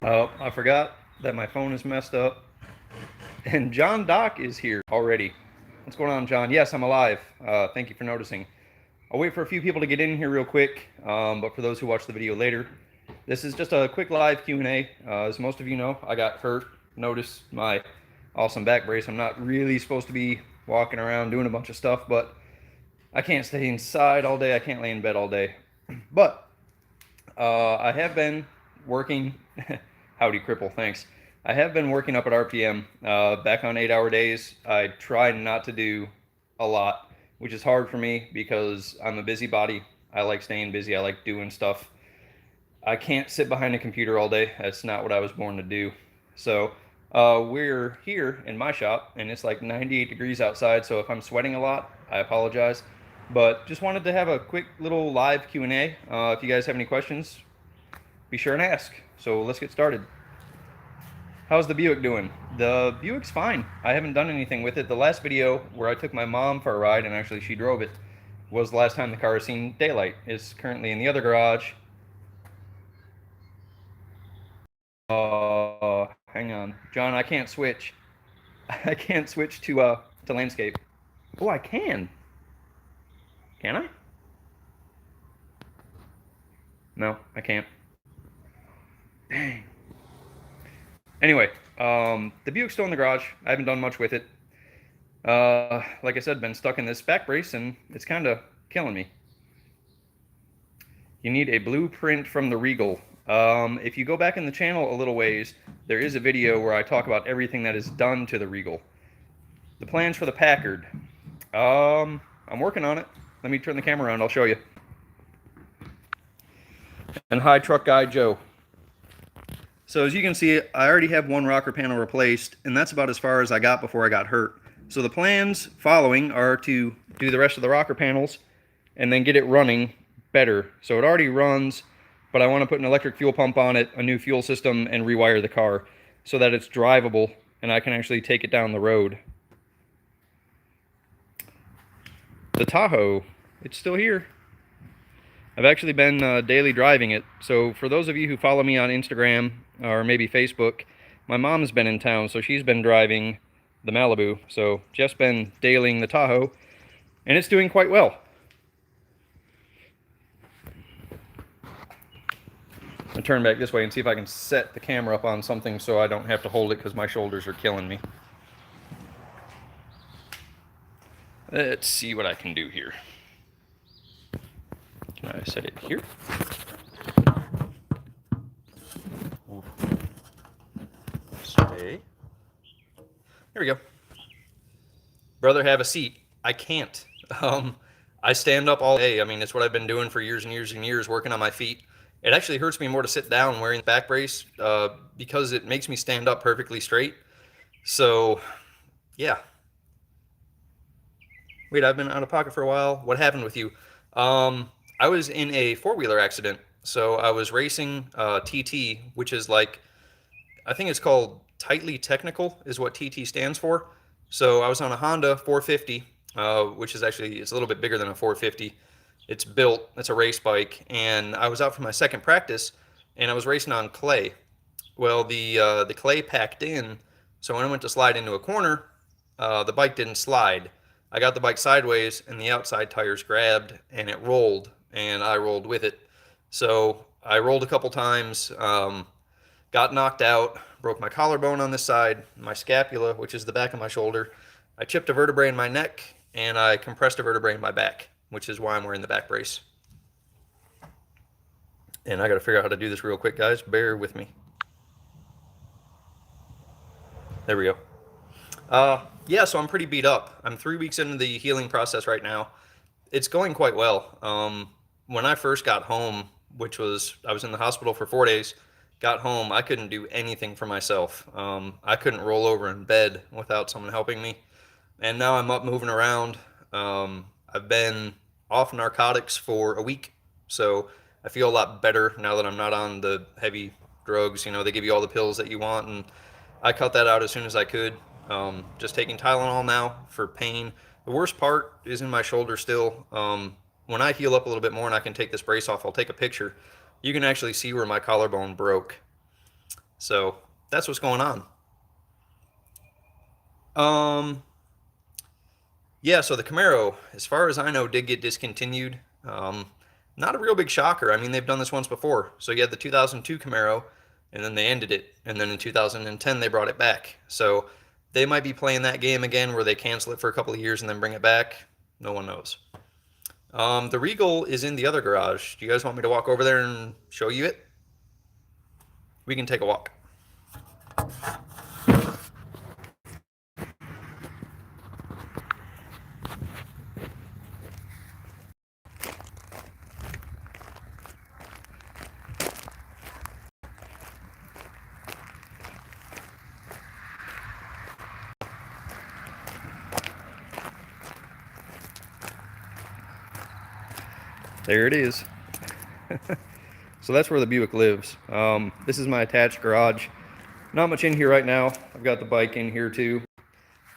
Oh, I forgot that my phone is messed up. And John Dock is here already. What's going on, John? Yes, I'm alive. Thank you for noticing. I'll wait for a few people to get in here real quick, but for those who watch the video later, this is just a quick live Q&A. As most of you know, I got hurt. Notice my awesome back brace. I'm not really supposed to be walking around doing a bunch of stuff, but I can't stay inside all day. I can't lay in bed all day. But I have been working. Howdy, cripple. Thanks. I have been working up at RPM. Back on 8-hour days. I try not to do a lot, which is hard for me because I'm a busybody. I like staying busy. I like doing stuff. I can't sit behind a computer all day. That's not what I was born to do. So we're here in my shop, and it's like 98 degrees outside. So if I'm sweating a lot, I apologize. But just wanted to have a quick little live Q&A. If you guys have any questions, be sure and ask. So let's get started. How's the Buick doing? The Buick's fine. I haven't done anything with it. The last video where I took my mom for a ride and actually she drove it was the last time the car has seen daylight. It's currently in the other garage. Hang on. John, I can't switch. I can't switch to landscape. Oh, I can. Can I? No, I can't. Dang. Anyway, the Buick's still in the garage. I haven't done much with it. Like I said, been stuck in this back brace and it's kind of killing me. You need a blueprint from the Regal. If you go back in the channel a little ways, there is a video where I talk about everything that is done to the Regal. The plans for the Packard. I'm working on it. Let me turn the camera around, I'll show you. And hi, truck guy Joe. So as you can see, I already have one rocker panel replaced, and that's about as far as I got before I got hurt. So the plans following are to do the rest of the rocker panels and then get it running better. So it already runs, but I want to put an electric fuel pump on it, a new fuel system, and rewire the car so that it's drivable and I can actually take it down the road. The Tahoe, it's still here. I've actually been daily driving it. So for those of you who follow me on Instagram or maybe Facebook, my mom's been in town, so she's been driving the Malibu. So just been dailying the Tahoe, and it's doing quite well. I'll turn back this way and see if I can set the camera up on something so I don't have to hold it because my shoulders are killing me. Let's see what I can do here. Can I set it here? Stay. There we go. Brother, have a seat. I can't. I stand up all day. I mean, it's what I've been doing for years and years and years, working on my feet. It actually hurts me more to sit down wearing the back brace because it makes me stand up perfectly straight. So, yeah. Wait, I've been out of pocket for a while. What happened with you? I was in a four-wheeler accident. So I was racing TT, which is like, I think it's called tightly technical is what TT stands for. So I was on a Honda 450, which is actually, it's a little bit bigger than a 450. It's built, it's a race bike, and I was out for my second practice, and I was racing on clay. Well, the clay packed in, so when I went to slide into a corner, the bike didn't slide. I got the bike sideways, and the outside tires grabbed, and it rolled, and I rolled with it. So I rolled a couple times, got knocked out, broke my collarbone on this side, my scapula, which is the back of my shoulder. I chipped a vertebrae in my neck, and I compressed a vertebrae in my back, which is why I'm wearing the back brace. And I got to figure out how to do this real quick, guys. Bear with me. There we go. Yeah, so I'm pretty beat up. I'm 3 weeks into the healing process right now. It's going quite well. When I first got home, which was, I was in the hospital for 4 days, got home, I couldn't do anything for myself. I couldn't roll over in bed without someone helping me. And now I'm up moving around. I've been off narcotics for a week, so I feel a lot better now that I'm not on the heavy drugs. You know, they give you all the pills that you want, and I cut that out as soon as I could. Just taking Tylenol now for pain. The worst part is in my shoulder still. When I heal up a little bit more and I can take this brace off, I'll take a picture. You can actually see where my collarbone broke. So that's what's going on. Yeah, so the Camaro, as far as I know, did get discontinued. Not a real big shocker. I mean, they've done this once before. So you had the 2002 Camaro, and then they ended it. And then in 2010, they brought it back. So they might be playing that game again where they cancel it for a couple of years and then bring it back. No one knows. The Regal is in the other garage. Do you guys want me to walk over there and show you it? We can take a walk. There it is. So that's where the Buick lives. This is my attached garage. Not much in here right now. I've got the bike in here too,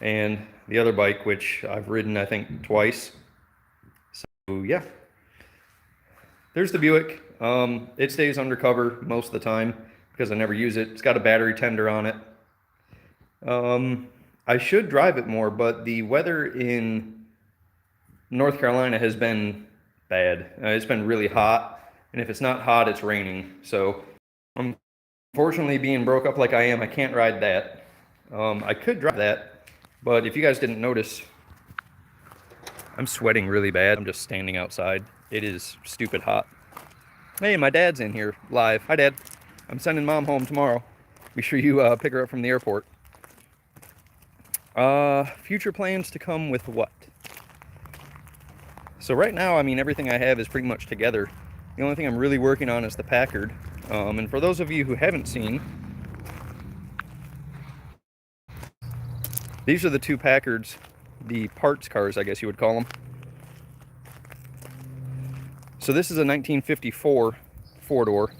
and the other bike, which I've ridden I think twice. So yeah, there's the Buick. It stays undercover most of the time because I never use it. It's got a battery tender on it. I should drive it more, but the weather in North Carolina has been bad. It's been really hot, and if it's not hot, it's raining. So unfortunately, being broke up like I am, I can't ride that. I could drive that, but if you guys didn't notice, I'm sweating really bad. I'm just standing outside. It is stupid hot. Hey, my dad's in here live. Hi, Dad. I'm sending Mom home tomorrow. Be sure you pick her up from the airport. Future plans to come with what? So right now, I mean, everything I have is pretty much together. The only thing I'm really working on is the Packard. And for those of you who haven't seen, these are the two Packards, the parts cars, I guess you would call them. So this is a 1954 four-door.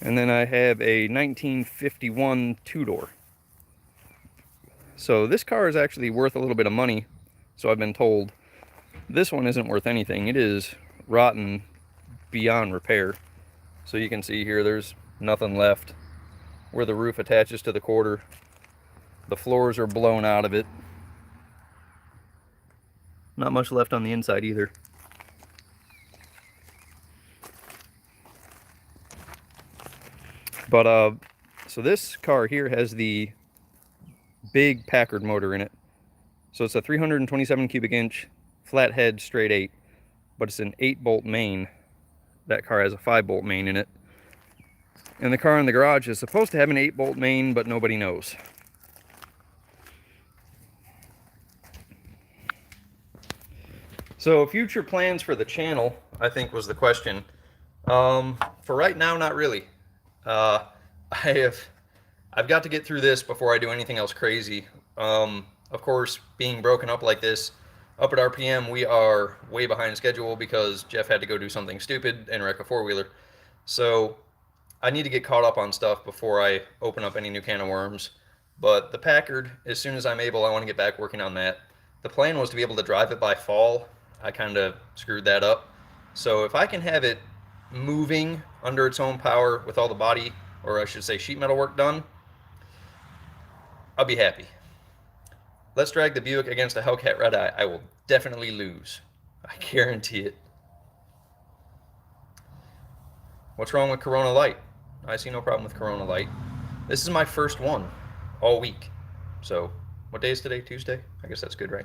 And then I have a 1951 two-door. So this car is actually worth a little bit of money, so I've been told. This one isn't worth anything. It is rotten beyond repair. So you can see here there's nothing left where the roof attaches to the quarter. The floors are blown out of it. Not much left on the inside either. But so this car here has the big Packard motor in it. So it's a 327 cubic inch flathead straight 8, but it's an 8-bolt main. That car has a 5-bolt main in it. And the car in the garage is supposed to have an 8-bolt main, but nobody knows. So future plans for the channel, I think, was the question. For right now, not really. I've got to get through this before I do anything else crazy. Of course, being broken up like this, up at RPM, we are way behind schedule because Jeff had to go do something stupid and wreck a four-wheeler. So I need to get caught up on stuff before I open up any new can of worms. But the Packard, as soon as I'm able, I want to get back working on that. The plan was to be able to drive it by fall. I kind of screwed that up. So if I can have it moving under its own power with all the body, or I should say sheet metal work done, I'll be happy. Let's drag the Buick against a Hellcat Red Eye. I will definitely lose. I guarantee it. What's wrong with Corona Light? I see no problem with Corona Light. This is my first one all week. So, what day is today? Tuesday? I guess that's good, right?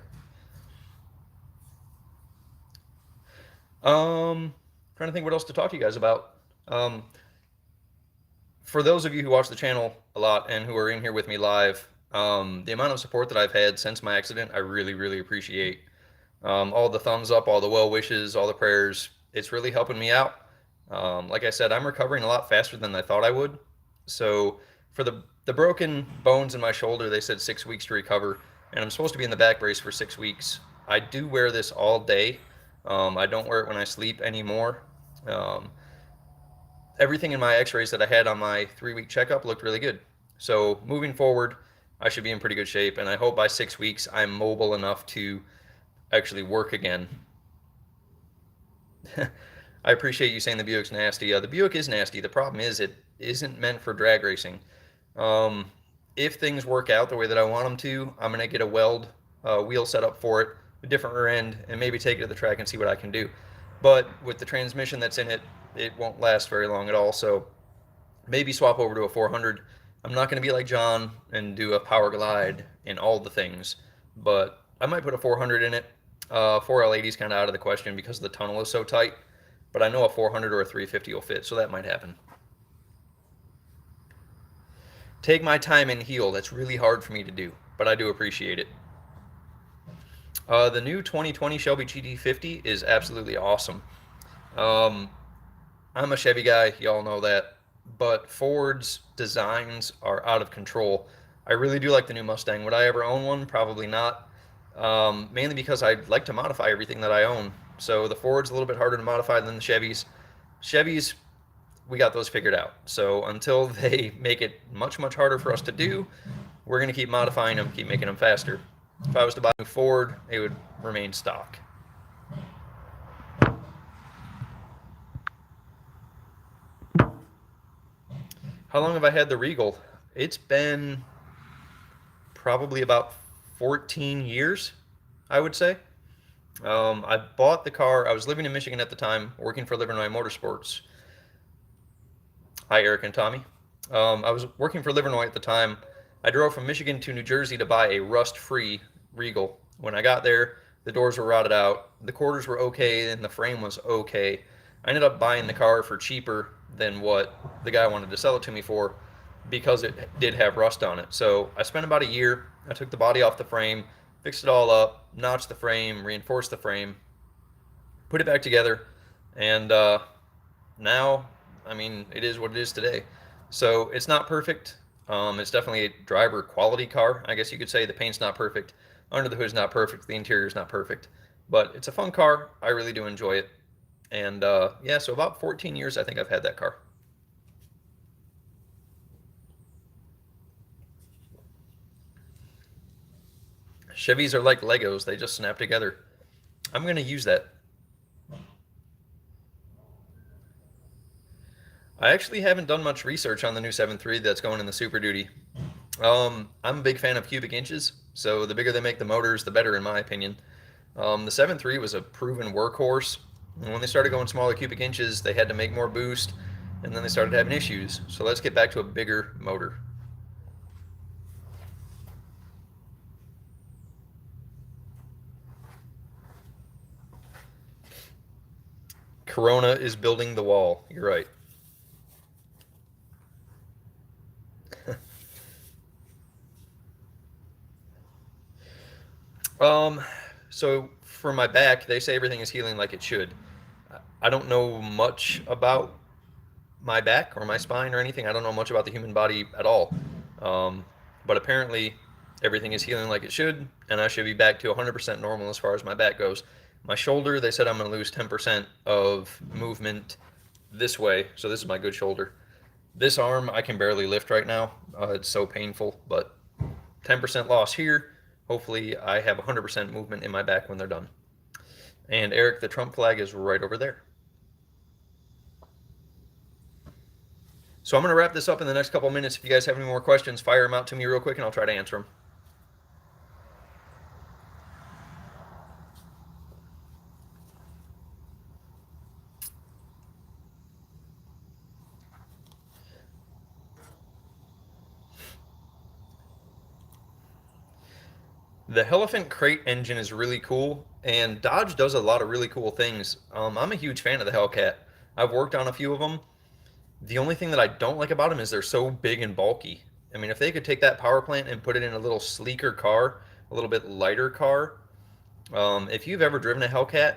Trying to think what else to talk to you guys about. For those of you who watch the channel a lot and who are in here with me live, the amount of support that I've had since my accident, I really, really appreciate. All the thumbs up, all the well wishes, all the prayers. It's really helping me out. Like I said, I'm recovering a lot faster than I thought I would. So for the broken bones in my shoulder, they said 6 weeks to recover, and I'm supposed to be in the back brace for 6 weeks. I do wear this all day. I don't wear it when I sleep anymore. Everything in my x-rays that I had on my 3-week checkup looked really good. So moving forward, I should be in pretty good shape, and I hope by 6 weeks I'm mobile enough to actually work again. I appreciate you saying the Buick's nasty. The Buick is nasty. The problem is it isn't meant for drag racing. Um, if things work out the way that I want them to, I'm gonna get a weld wheel set up for it, a different rear end, and maybe take it to the track and see what I can do. But with the transmission that's in it, it won't last very long at all. So maybe swap over to a 400. I'm not gonna be like John and do a power glide in all the things, but I might put a 400 in it. 4L80 is kind of out of the question because the tunnel is so tight, but I know a 400 or a 350 will fit, so that might happen. Take my time and heal. That's really hard for me to do, but I do appreciate it. The new 2020 Shelby GT50 is absolutely awesome. I'm a Chevy guy, y'all know that, but Ford's designs are out of control. I really do like the new Mustang. Would I ever own one? Probably not. Mainly because I like to modify everything that I own. So the Ford's a little bit harder to modify than the Chevys. Chevys, we got those figured out. So until they make it much, much harder for us to do, we're going to keep modifying them, keep making them faster. If I was to buy a new Ford, it would remain stock. How long have I had the Regal? It's been probably about 14 years, I would say. I bought the car. I was living in Michigan at the time, working for Yea I Motorsports. Hi, Eric and Tommy. I was working for Yea at the time. I drove from Michigan to New Jersey to buy a rust-free Regal. When I got there, the doors were rotted out, the quarters were okay, and the frame was okay. I ended up buying the car for cheaper than what the guy wanted to sell it to me for because it did have rust on it. So I spent about a year. I took the body off the frame, fixed it all up, notched the frame, reinforced the frame, put it back together, and now, I mean, it is what it is today. So it's not perfect. It's definitely a driver quality car, I guess you could say. The paint's not perfect. Under the hood's not perfect. The interior's not perfect. But it's a fun car. I really do enjoy it. And yeah, so about 14 years I think I've had that car. Chevys are like Legos. They just snap together. I'm going to use that. I actually haven't done much research on the new 7.3 that's going in the Super Duty. I'm a big fan of cubic inches, so the bigger they make the motors, the better in my opinion. The 7.3 was a proven workhorse, and when they started going smaller cubic inches, they had to make more boost, and then they started having issues. So let's get back to a bigger motor. Corona is building the wall. You're right. So for my back, they say everything is healing like it should. I don't know much about my back or my spine or anything. I don't know much about the human body at all. But apparently everything is healing like it should, and I should be back to 100% normal as far as my back goes. My shoulder, they said I'm going to lose 10% of movement this way, so this is my good shoulder. This arm, I can barely lift right now. It's so painful, but 10% loss here. Hopefully I have 100% movement in my back when they're done. And Eric, the Trump flag is right over there. So I'm going to wrap this up in the next couple minutes. If you guys have any more questions, fire them out to me real quick and I'll try to answer them. The Elephant Crate engine is really cool, and Dodge does a lot of really cool things. I'm a huge fan of the Hellcat. I've worked on a few of them. The only thing that I don't like about them is they're so big and bulky. I mean, if they could take that power plant and put it in a little sleeker car, a little bit lighter car. If you've ever driven a Hellcat,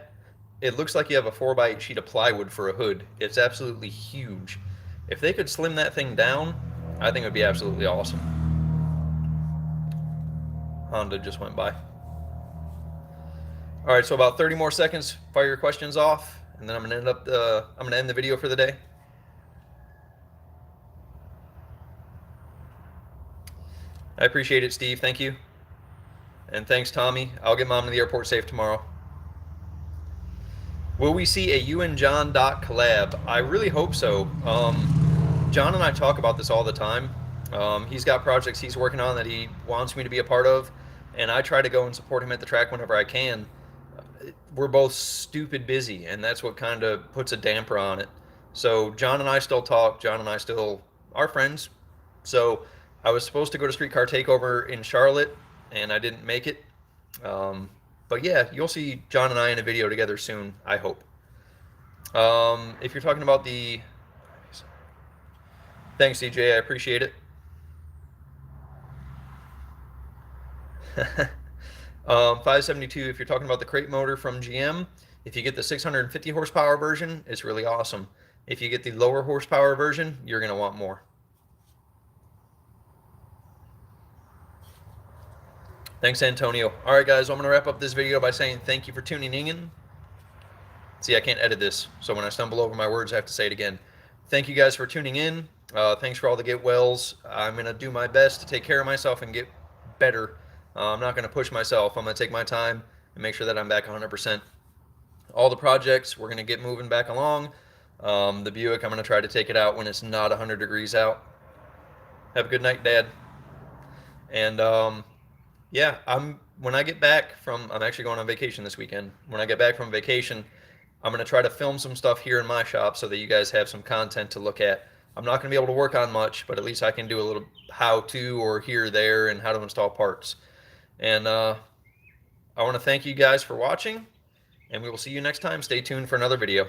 it looks like you have a 4x8 sheet of plywood for a hood. It's absolutely huge. If they could slim that thing down, I think it would be absolutely awesome. Honda just went by. All right, so about 30 more seconds. Fire your questions off, and then I'm gonna end the video for the day. I appreciate it, Steve. Thank you. And thanks, Tommy. I'll get Mom to the airport safe tomorrow. Will we see a you and John Doc collab? I really hope so. John and I talk about this all the time. He's got projects he's working on that he wants me to be a part of, and I try to go and support him at the track whenever I can. We're both stupid busy, and that's what kind of puts a damper on it. So John and I still talk. John and I still are friends. So I was supposed to go to Streetcar Takeover in Charlotte, and I didn't make it. But yeah, you'll see John and I in a video together soon, I hope. If you're talking about the... Thanks, DJ. I appreciate it. 572, if you're talking about the crate motor from GM, if you get the 650 horsepower version, it's really awesome. If you get the lower horsepower version, you're going to want more. Thanks, Antonio. All right, guys, I'm going to wrap up this video by saying thank you for tuning in. See, I can't edit this, so when I stumble over my words, I have to say it again. Thank you guys for tuning in. Thanks for all the get wells. I'm going to do my best to take care of myself and get better. I'm not going to push myself. I'm going to take my time and make sure that I'm back 100%. All the projects, we're going to get moving back along. The Buick, I'm going to try to take it out when it's not 100 degrees out. Have a good night, Dad. And yeah, when I get back from, I'm actually going on vacation this weekend. When I get back from vacation, I'm going to try to film some stuff here in my shop so that you guys have some content to look at. I'm not going to be able to work on much, but at least I can do a little how-to or here, there, and how to install parts. And I want to thank you guys for watching, and we will see you next time. Stay tuned for another video.